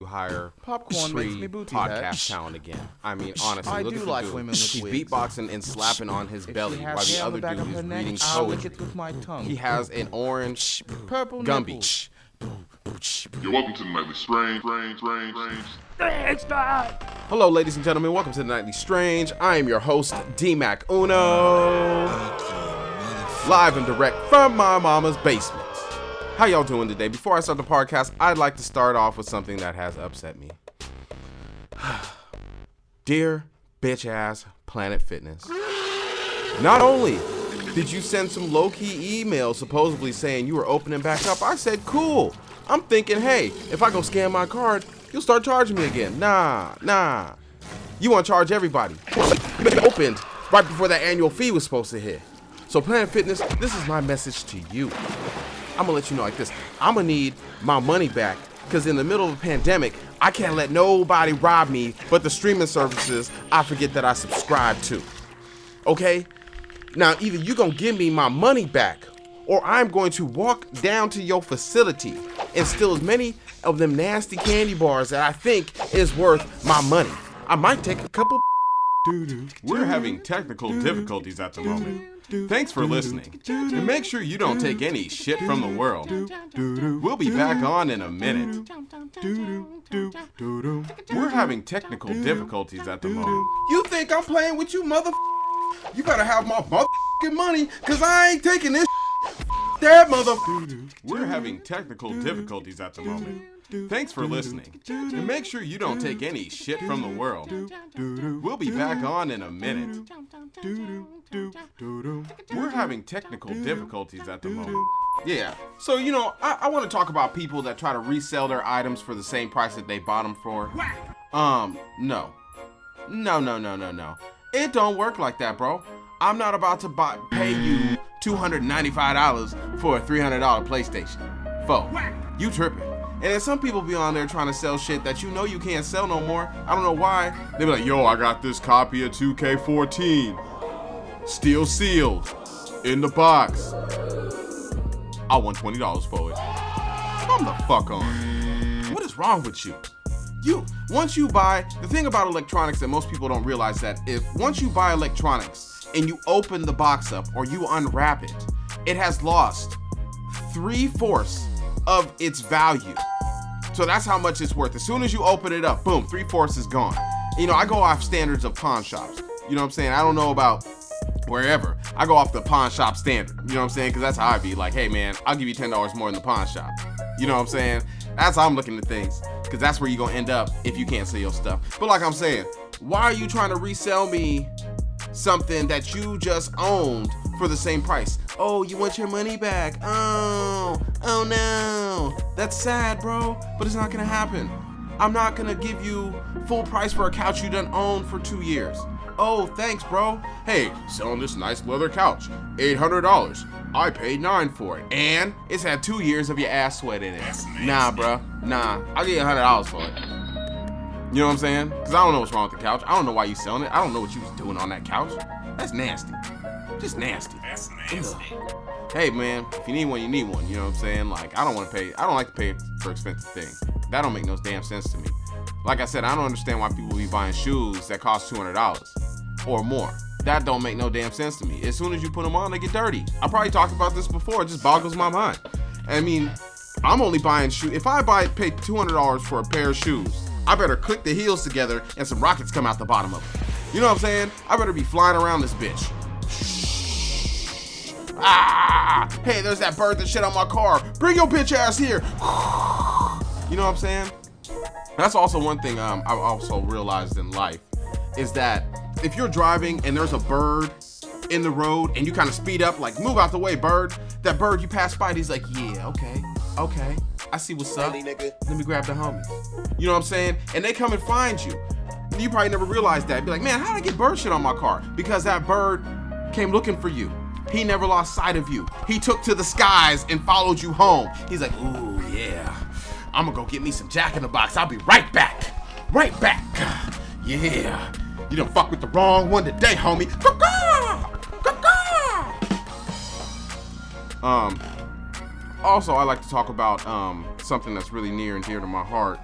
hire Popcorn makes me free booty podcast hatch. talent again. I mean, honestly, I look do at the like dude. women with He's wigs. beatboxing and slapping on his belly If she while has the hair on other the back dude of her is neck, reading I'll lick poetry. it with my tongue. He has an orange Purple Gumby. nipples. You're welcome to the Nightly Strange. Hello, ladies and gentlemen. Welcome to the Nightly Strange. I am your host, D-Mac Uno. Live and direct from my mama's basement. How y'all doing today? Before I start the podcast, I'd like to start off with something that has upset me. Dear bitch-ass Planet Fitness. Not only did you send some low-key emails supposedly saying you were opening back up, I said, cool. I'm thinking, hey, if I go scan my card, you'll start charging me again. Nah. You want to charge everybody. It opened right before that annual fee was supposed to hit. So Planet Fitness, this is my message to you. I'm gonna let you know like this. I'm gonna need my money back because in the middle of a pandemic, I can't let nobody rob me but the streaming services I forget that I subscribe to. Okay? Now, either you gonna give me my money back or I'm going to walk down to your facility and steal as many of them nasty candy bars that I think is worth my money. I might take a couple. We're having technical difficulties at the moment. Thanks for listening. And make sure you don't take any shit from the world. We'll be back on in a minute. We're having technical difficulties at the moment. You think I'm playing with you, mother? You better have my motherfucking money, cause I ain't taking this that mother. We're having technical difficulties at the moment. Thanks for listening. And make sure you don't take any shit from the world. We'll be back on in a minute. We're having technical difficulties at the moment. Yeah, so I want to talk about people that try to resell their items for the same price that they bought them for. No. It don't work like that, bro. I'm not about to pay you $295 for a $300 PlayStation. You tripping. And then some people be on there trying to sell shit that you know you can't sell no more. I don't know why. They be like, yo, I got this copy of 2K14. Still sealed. In the box. I want $20 for it. Come the fuck on. What is wrong with you? Once you buy, the thing about electronics that most people don't realize that once you buy electronics and you open the box up or you unwrap it, it has lost 3/4 of its value. So that's how much it's worth. As soon as you open it up, boom, 3/4 is gone. I go off standards of pawn shops. You know what I'm saying? I don't know about wherever. I go off the pawn shop standard. You know what I'm saying? Because that's how I be like, hey man, I'll give you $10 more in the pawn shop. You know what I'm saying? That's how I'm looking at things. Because that's where you're going to end up if you can't sell your stuff. But like I'm saying, why are you trying to resell me something that you just owned for the same price? Oh, you want your money back. Oh no. That's sad, bro. But it's not going to happen. I'm not going to give you full price for a couch you done owned for 2 years. Oh, thanks, bro. Hey, selling this nice leather couch. $800. I paid $9 for it. And it's had 2 years of your ass sweat in it. Nah, bro. Nah. I'll give you $100 for it. You know what I'm saying? Because I don't know what's wrong with the couch. I don't know why you selling it. I don't know what you was doing on that couch. That's nasty. Just nasty. That's nasty. Hey, man, if you need one, you need one. You know what I'm saying? Like, I don't like to pay for expensive things. That don't make no damn sense to me. Like I said, I don't understand why people be buying shoes that cost $200 or more. That don't make no damn sense to me. As soon as you put them on, they get dirty. I probably talked about this before. It just boggles my mind. I mean, I'm only buying shoes. If I pay $200 for a pair of shoes, I better click the heels together and some rockets come out the bottom of it. You know what I'm saying? I better be flying around this bitch. Hey, there's that bird that shit on my car. Bring your bitch ass here. You know what I'm saying? That's also one thing I've also realized in life is that if you're driving and there's a bird in the road and you kind of speed up, like, move out the way, bird. That bird you pass by, he's like, yeah, okay. I see what's up. Let me grab the homies. You know what I'm saying? And they come and find you. You probably never realized that. Be like, man, how did I get bird shit on my car? Because that bird came looking for you. He never lost sight of you. He took to the skies and followed you home. He's like, ooh, yeah. I'm gonna go get me some Jack in the Box. I'll be right back. Yeah. You done fuck with the wrong one today, homie. Also, I like to talk about something that's really near and dear to my heart.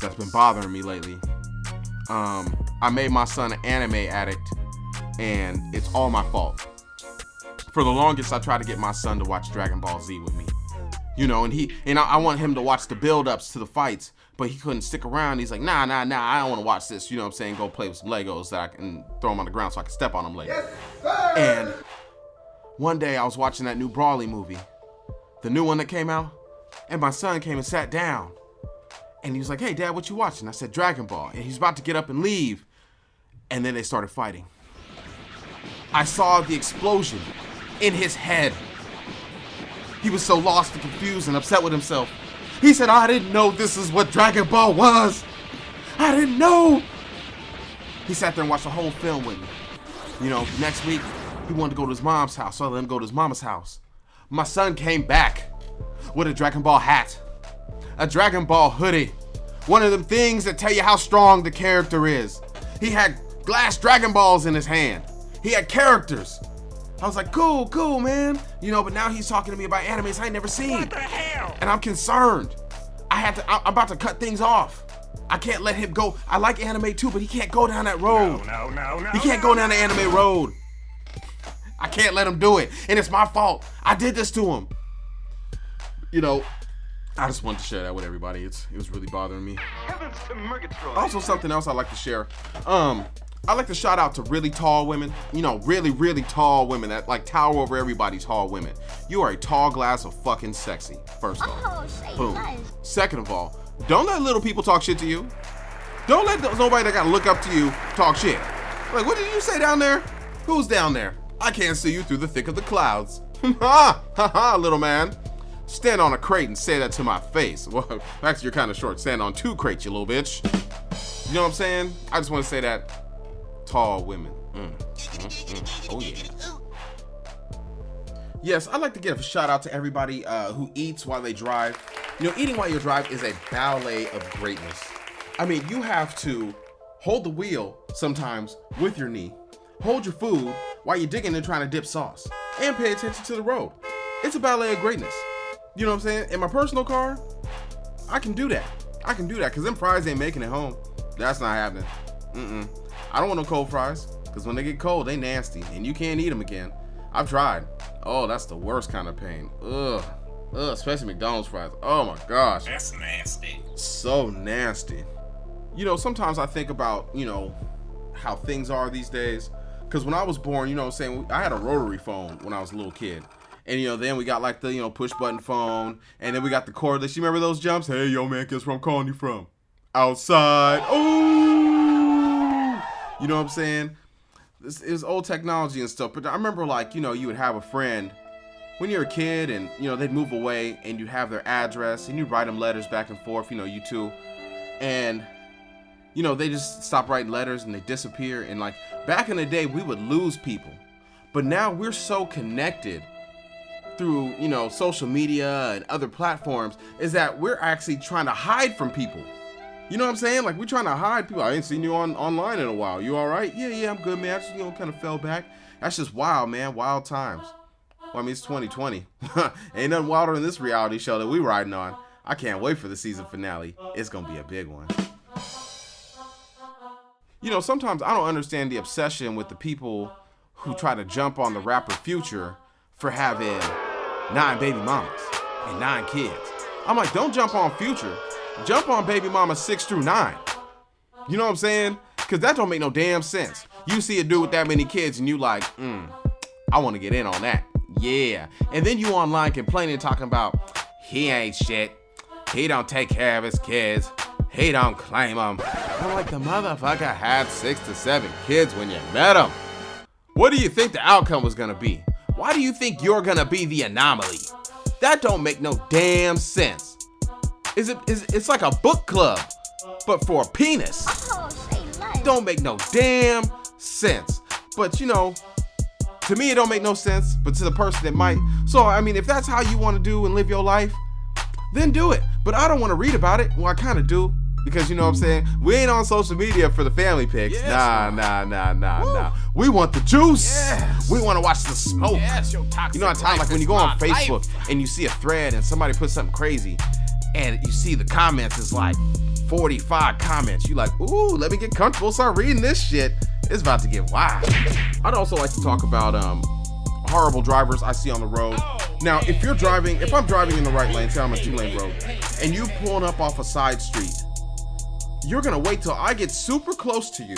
that's been bothering me lately. I made my son an anime addict, and it's all my fault. For the longest, I tried to get my son to watch Dragon Ball Z with me. You know, and I want him to watch the build-ups to the fights, but he couldn't stick around. He's like, nah, I don't want to watch this. You know what I'm saying? Go play with some Legos that I can throw them on the ground so I can step on them later. Yes, and one day I was watching that new Brawly movie, the new one that came out, and my son came and sat down. And he was like, hey, Dad, what you watching? I said, Dragon Ball. And he's about to get up and leave. And then they started fighting. I saw the explosion in his head. He was so lost and confused and upset with himself. He said, I didn't know this is what Dragon Ball was. I didn't know. He sat there and watched the whole film with me. You know, next week, he wanted to go to his mom's house, so I let him go to his mama's house. My son came back with a Dragon Ball hat, a Dragon Ball hoodie, one of them things that tell you how strong the character is. He had glass Dragon Balls in his hand. He had characters. I was like, cool, man. You know, but now he's talking to me about animes I ain't never seen. What the hell? And I'm concerned. I'm about to cut things off. I can't let him go. I like anime too, but he can't go down that road. No. He can't go down the anime road. I can't let him do it. And it's my fault. I did this to him. You know, I just wanted to share that with everybody. It was really bothering me. Heavens to Murgatroyd. Also, something else I like to share. I like to shout out to really tall women. You know, really tall women that like tower over everybody. Tall women. You are a tall glass of fucking sexy. First off, boom. Nice. Second of all, don't let little people talk shit to you. Don't let nobody that gotta look up to you talk shit. Like, what did you say down there? Who's down there? I can't see you through the thick of the clouds. Ha, little man. Stand on a crate and say that to my face. Well, actually, you're kind of short. Stand on 2 crates, you little bitch. You know what I'm saying? I just want to say that. Tall women. Oh, yeah. Yes, I'd like to give a shout out to everybody who eats while they drive. You know, eating while you drive is a ballet of greatness. I mean, you have to hold the wheel sometimes with your knee, hold your food while you're digging and trying to dip sauce, and pay attention to the road. It's a ballet of greatness. You know what I'm saying? In my personal car, I can do that. Because them fries ain't making it home. That's not happening. I don't want no cold fries, because when they get cold, they nasty, and you can't eat them again. I've tried. Oh, that's the worst kind of pain. Ugh, especially McDonald's fries. Oh my gosh. That's nasty. So nasty. You know, sometimes I think about, you know, how things are these days. Because when I was born, you know what I'm saying, I had a rotary phone when I was a little kid. And, you know, then we got like the, you know, push button phone. And then we got the cordless. You remember those jumps? Hey, yo, man, guess where I'm calling you from? Outside. Oh! You know what I'm saying? This is old technology and stuff. But I remember, like, you know, you would have a friend when you're a kid and, you know, they'd move away and you'd have their address and you'd write them letters back and forth, you know, you two. And, you know, they just stop writing letters and they disappear. And, like, back in the day, we would lose people. But now we're so connected through, you know, social media and other platforms, is that we're actually trying to hide from people. You know what I'm saying? Like, we're trying to hide people. I ain't seen you online in a while. You all right? Yeah, I'm good, man. I just, you know, kind of fell back. That's just wild, man. Wild times. Well, I mean, it's 2020. Ain't nothing wilder than this reality show that we riding on. I can't wait for the season finale. It's gonna be a big one. You know, sometimes I don't understand the obsession with the people who try to jump on the rapper Future for having 9 baby mamas and 9 kids. I'm like, don't jump on Future. Jump on baby mama 6 through 9. You know what I'm saying? Because that don't make no damn sense. You see a dude with that many kids and you like, I want to get in on that. Yeah. And then you online complaining, talking about, he ain't shit. He don't take care of his kids. He don't claim them. I'm like, the motherfucker had 6 to 7 kids when you met him. What do you think the outcome was gonna be? Why do you think you're gonna be the anomaly? That don't make no damn sense. It's like a book club, but for a penis. Don't make no damn sense. But you know, to me it don't make no sense, but to the person that might. So I mean, if that's how you want to do and live your life, then do it. But I don't want to read about it. Well, I kind of do. Because you know what I'm saying? We ain't on social media for the family pics. Yes. Nah. We want the juice. Yes. We want to watch the smoke. Yes, you know what I'm talking, like when you go on Facebook and you see a thread and somebody puts something crazy and you see the comments is like 45 comments. You like, ooh, let me get comfortable, start reading this shit. It's about to get wild. I'd also like to talk about horrible drivers I see on the road. Now, if I'm driving in the right lane, say I'm a 2-lane road, and you pulling up off a side street, you're gonna wait till I get super close to you,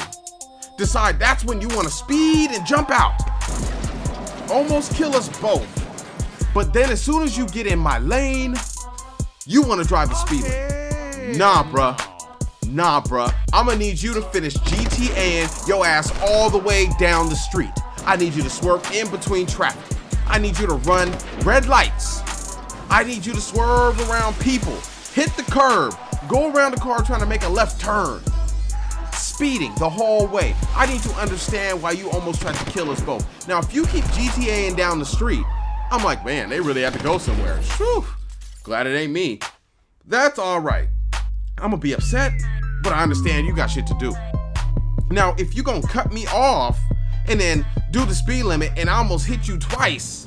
decide that's when you wanna speed and jump out. Almost kill us both. But then as soon as you get in my lane, you wanna drive the speed limit. Nah, bruh. I'ma need you to finish GTAing your ass all the way down the street. I need you to swerve in between traffic. I need you to run red lights. I need you to swerve around people, hit the curb, go around the car trying to make a left turn, speeding the whole way. I need to understand why you almost tried to kill us both. Now, if you keep GTAing down the street, I'm like, man, they really had to go somewhere. Whew. Glad it ain't me. That's all right. I'm gonna be upset, but I understand you got shit to do. Now, if you gonna cut me off and then do the speed limit and I almost hit you twice,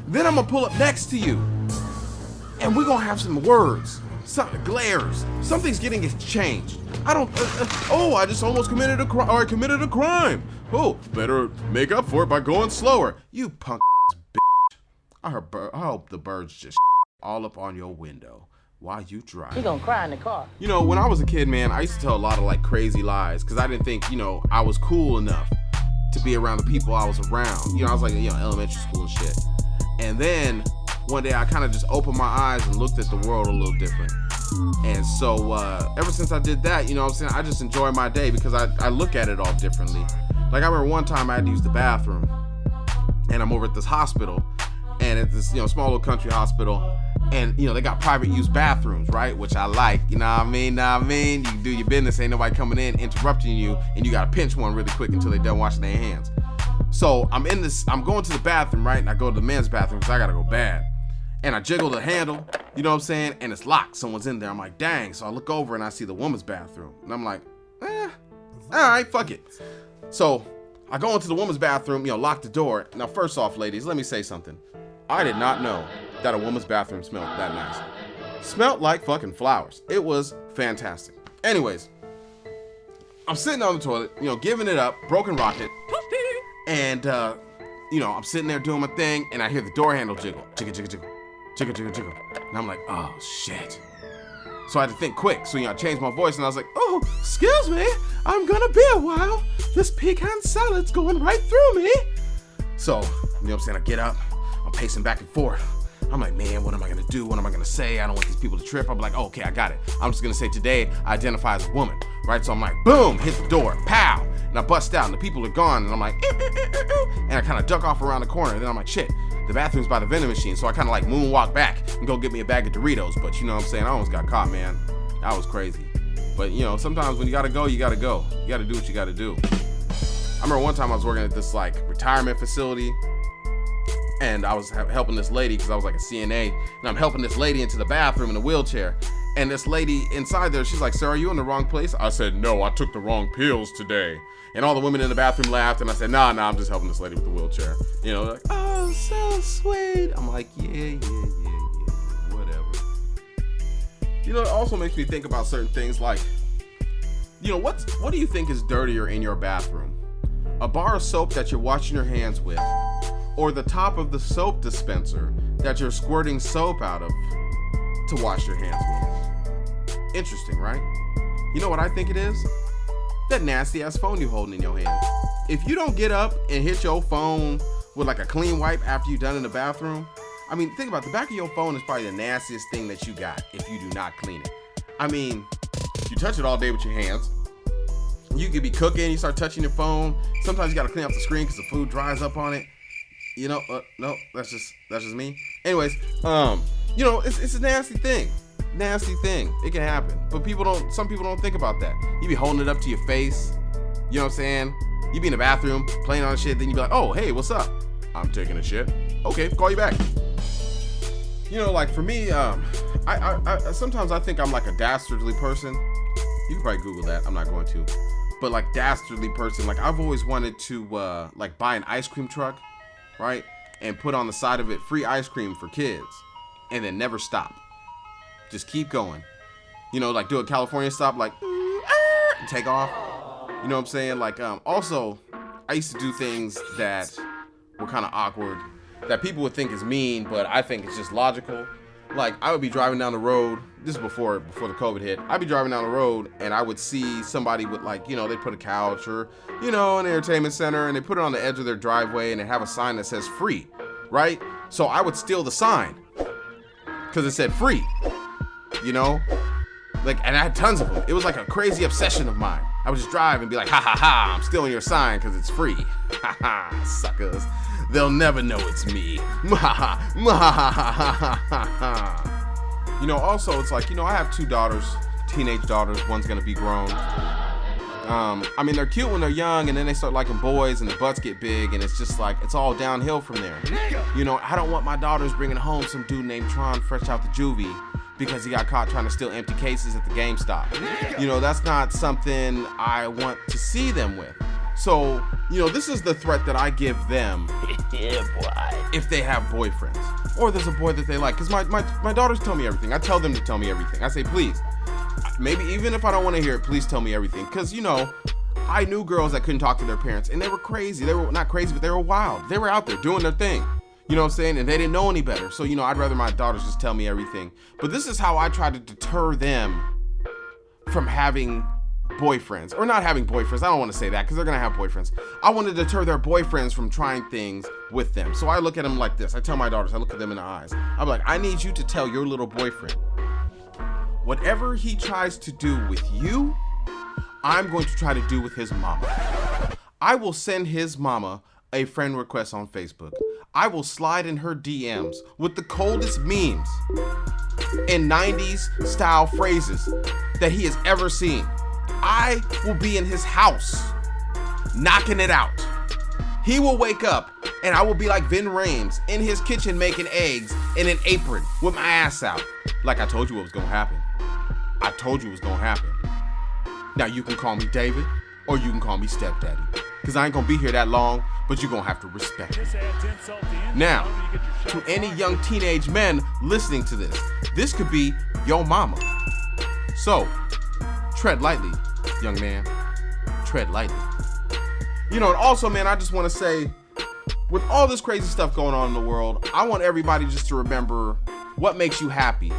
then I'm gonna pull up next to you and we're gonna have some words, some glares, something's getting exchanged. I just almost committed a crime. Oh, better make up for it by going slower. You punk bitch. I hope the birds just all up on your window while you drive. He gonna cry in the car. You know, when I was a kid, man, I used to tell a lot of like crazy lies because I didn't think, I was cool enough to be around the people I was around. I was like, elementary school and shit. And then one day I kind of just opened my eyes and looked at the world a little different. And so ever since I did that, I just enjoy my day because I look at it all differently. Like I remember one time I had to use the bathroom and I'm over at this hospital and it's this, small little country hospital. And, they got private use bathrooms, right? Which I like, you know what I mean? You can do your business, ain't nobody coming in, interrupting you, and you gotta pinch one really quick until they're done washing their hands. So I'm going to the bathroom, right? And I go to the men's bathroom because I gotta go bad. And I jiggle the handle, you know what I'm saying? And it's locked, someone's in there. I'm like, dang. So I look over and I see the woman's bathroom. And I'm like, all right, fuck it. So I go into the woman's bathroom, lock the door. Now, first off, ladies, let me say something. I did not know that a woman's bathroom smelled that nice. Smelled like fucking flowers. It was fantastic. Anyways, I'm sitting on the toilet, giving it up, broken rocket. And, I'm sitting there doing my thing and I hear the door handle jiggle. Jiggle, jiggle, jiggle. Jiggle, jiggle, jiggle. And I'm like, oh, shit. So I had to think quick. So, I changed my voice and I was like, oh, excuse me. I'm gonna be a while. This pecan salad's going right through me. So, I get up. I'm pacing back and forth. I'm like, man, what am I gonna do? What am I gonna say? I don't want these people to trip. I'm like, oh, okay, I got it. I'm just gonna say today I identify as a woman, right? So I'm like, boom, hit the door, pow, and I bust out and the people are gone and I'm like, and I kind of duck off around the corner and then I'm like, shit, the bathroom's by the vending machine. So I kind of like moonwalk back and go get me a bag of Doritos. But you know what I'm saying? I almost got caught, man. That was crazy. But sometimes when you gotta go, you gotta go. You gotta do what you gotta do. I remember one time I was working at this like retirement facility. And I was helping this lady because I was like a CNA, and I'm helping this lady into the bathroom in a wheelchair. And this lady inside there, she's like, sir, are you in the wrong place? I said, no, I took the wrong pills today. And all the women in the bathroom laughed, and I said, nah, I'm just helping this lady with the wheelchair. They're like, oh, so sweet. I'm like, yeah, whatever. It also makes me think about certain things like, what do you think is dirtier in your bathroom? A bar of soap that you're washing your hands with, or the top of the soap dispenser that you're squirting soap out of to wash your hands with? Interesting, right? You know what I think it is? That nasty ass phone you're holding in your hand. If you don't get up and hit your phone with like a clean wipe after you're done in the bathroom, think about it, the back of your phone is probably the nastiest thing that you got if you do not clean it. You touch it all day with your hands. You could be cooking, you start touching your phone. Sometimes you gotta clean up the screen because the food dries up on it. No, that's just me. Anyways, it's a nasty thing. It can happen. But some people don't think about that. You be holding it up to your face. You know what I'm saying? You be in the bathroom playing on shit, then you be like, oh, hey, what's up? I'm taking a shit. Okay, call you back. Like for me, I sometimes I think I'm like a dastardly person. You can probably Google that. I'm not going to. But like dastardly person, like I've always wanted to like buy an ice cream truck, right? And put on the side of it free ice cream for kids and then never stop. Just keep going. You know, like do a California stop, like and take off. You know what I'm saying? Like, also, I used to do things that were kind of awkward, that people would think is mean, but I think it's just logical. Like, I would be driving down the road. This is before the COVID hit. I'd be driving down the road, and I would see somebody with, like, you know, they put a couch or, you know, an entertainment center, and they put it on the edge of their driveway, and they have a sign that says free, right? So I would steal the sign because it said free, you know? Like, and I had tons of them. It was like a crazy obsession of mine. I would just drive and be like, ha ha ha, I'm stealing your sign because it's free. Ha ha, suckers. They'll never know it's me. You know, also, it's like, you know, I have 2 daughters, teenage daughters. One's gonna be grown. I mean, they're cute when they're young, and then they start liking boys, and the butts get big, and it's just like, it's all downhill from there. You know, I don't want my daughters bringing home some dude named Tron fresh out the juvie because he got caught trying to steal empty cases at the GameStop. You know, that's not something I want to see them with. So, you know, this is the threat that I give them if they have boyfriends. Or there's a boy that they like. Because my daughters tell me everything. I tell them to tell me everything. I say, please, maybe even if I don't want to hear it, please tell me everything. Because, you know, I knew girls that couldn't talk to their parents. And they were crazy. They were not crazy, but they were wild. They were out there doing their thing. You know what I'm saying? And they didn't know any better. So, you know, I'd rather my daughters just tell me everything. But this is how I try to deter them from having boyfriends. Or not having boyfriends. I don't want to say that because they're going to have boyfriends. I want to deter their boyfriends from trying things with them. So I look at them like this. I tell my daughters, I look at them in the eyes. I'm like, I need you to tell your little boyfriend, whatever he tries to do with you, I'm going to try to do with his mama. I will send his mama a friend request on Facebook. I will slide in her DMs with the coldest memes and 90s style phrases that he has ever seen. I will be in his house knocking it out. He will wake up and I will be like Vin Rames in his kitchen making eggs in an apron with my ass out. Like, I told you what was gonna happen. I told you it was gonna happen. Now you can call me David or you can call me Stepdaddy. Cause I ain't gonna be here that long, but you're gonna have to respect me. Now, to any young teenage men listening to this could be your mama. So, tread lightly, young man. Tread lightly. You know, and also, man, I just want to say, with all this crazy stuff going on in the world, I want everybody just to remember what makes you happy,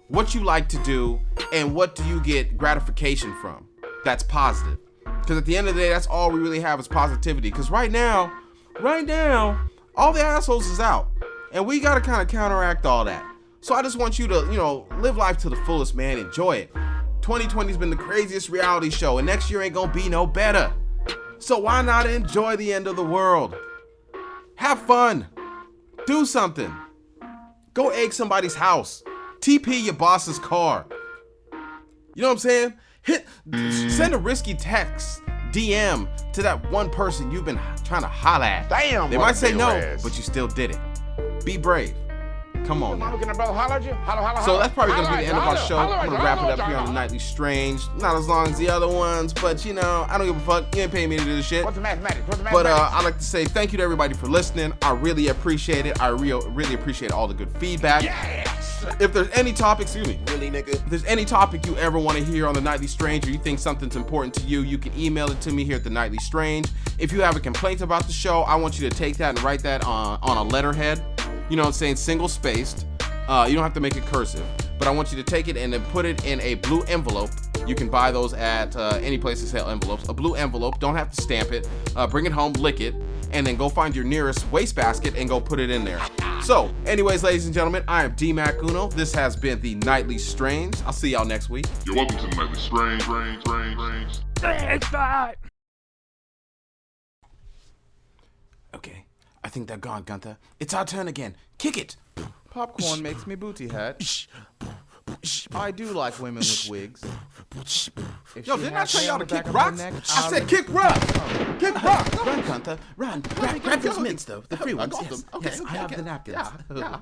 what you like to do, and what do you get gratification from. That's positive. Because at the end of the day, that's all we really have is positivity. Because right now, all the assholes is out. And we got to kind of counteract all that. So I just want you to, you know, live life to the fullest, man. Enjoy it. 2020 has been the craziest reality show, and next year ain't gonna be no better. So why not enjoy the end of the world? Have fun. Do something. Go egg somebody's house. TP your boss's car. You know what I'm saying? Send a risky text, DM to that one person you've been trying to holler at. Damn. They might say no, but you still did it. Be brave. Come on now. So that's probably going to be the end of our show. I'm going to wrap it up here on the Nightly Strange. Not as long as the other ones, but you know, I don't give a fuck. You ain't paying me to do this shit. What's the mathematics? But I'd like to say thank you to everybody for listening. I really appreciate it. I really appreciate all the good feedback. Yes. If there's any topic, excuse me. Really, nigga? If there's any topic you ever want to hear on the Nightly Strange, or you think something's important to you, you can email it to me here at the Nightly Strange. If you have a complaint about the show, I want you to take that and write that on a letterhead. You know what I'm saying? Single spaced. You don't have to make it cursive, but I want you to take it and then put it in a blue envelope. You can buy those at any place that sell envelopes. A blue envelope, don't have to stamp it. Bring it home, lick it, and then go find your nearest wastebasket and go put it in there. So, anyways, ladies and gentlemen, I am D-Mac Uno. This has been the Nightly Strange. I'll see y'all next week. You're welcome to the Nightly Strange. Okay, I think they're gone, Gunther. It's our turn again. Kick it. Popcorn makes me booty hurt. I do like women with wigs. If Yo, she didn't I has tell hair y'all on to the kick back of my rocks? neck, I I'll said lick kick rocks. Kick rocks. Run, Gunther, run. Grab those mints, though. The free ones. got Yes, them. Okay, yes, I have the napkins. Yeah.